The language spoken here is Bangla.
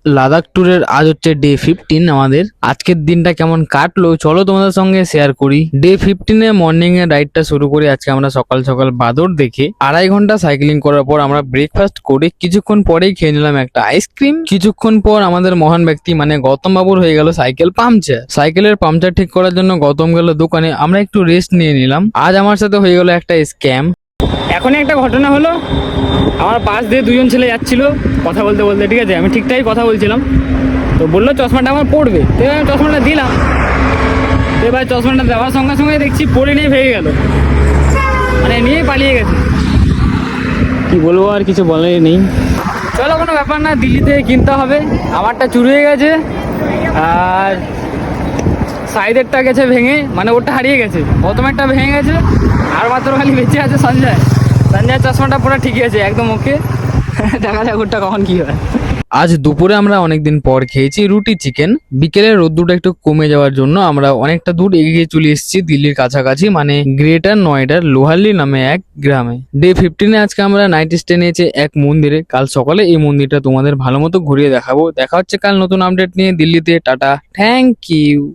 লাদাখ ট্যুরের আজ হচ্ছে ডে 15। আমাদের আজকের দিনটা কেমন কাটলো চলো তোমাদের সঙ্গে শেয়ার করি। ডে 15 এ মর্নিং এর রাইডটা শুরু করি আজকে আমরা সকাল সকাল বাদর দেখে। 2.5 ঘন্টা সাইক্লিং করার পর আমরা ব্রেকফাস্ট করে কিছুক্ষণ পরেই খেয়ে নিলাম একটা আইসক্রিম। কিছুক্ষণ পর আমাদের মহান ব্যক্তি মানে গৌতম বাবুর হয়ে গেল সাইকেল পাংচার। সাইকেলের পাংচার ঠিক করার জন্য গৌতম গেল দোকানে, আমরা একটু রেস্ট নিয়ে নিলাম। আজ আমার সাথে হয়ে গেল একটা স্ক্যাম। এখনই একটা ঘটনা হলো, আমার পাশ দিয়ে দুজন ছেলে যাচ্ছিল কথা বলতে বলতে, ঠিক আছে আমি ঠিকঠাকই কথা বলছিলাম, তো বললো চশমাটা আমার পড়বে, তো আমি চশমাটা দিলাম। তো এবার চশমাটা দেওয়ার সঙ্গে সঙ্গে দেখছি পড়ে নিয়ে ভেঙে গেল, মানে নিয়ে পালিয়ে গেছে। কি বলবো, আর কিছু বলারই নেই। চলো কোনো ব্যাপার না, দিল্লি থেকে কিনতে হবে। আমারটা চুরি হয়ে গেছে আর সাইডেরটা গেছে ভেঙে, মানে ওটা হারিয়ে গেছে, প্রথমেরটা ভেঙে গেছে। আর মাত্র খালি বেঁচে আছে সঞ্জয়। সঞ্জয়ের চশমাটা পুরো ঠিকই আছে, একদম ওকে। দেখা যাক ওটা কখন কি হয়। আজ দুপুরে আমরা অনেকদিন পর খেয়েছি রুটি চিকেন। বিকেলের রোদ্দুরটা একটু কমে যাওয়ার জন্য আমরা অনেকটা দূর এগিয়ে চলে এসেছি দিল্লির কাছাকাছি, মানে গ্রেটার নয়ডার লোহারলি নামে এক গ্রামে। ডে 15 এ আজকে আমরা নাইট স্টে নিয়েছি এক মন্দিরে। কাল সকালে এই মন্দিরটা তোমাদের ভালো মতো ঘুরিয়ে দেখাবো। দেখা হচ্ছে কাল নতুন আপডেট নিয়ে দিল্লিতে। Tata, thank you.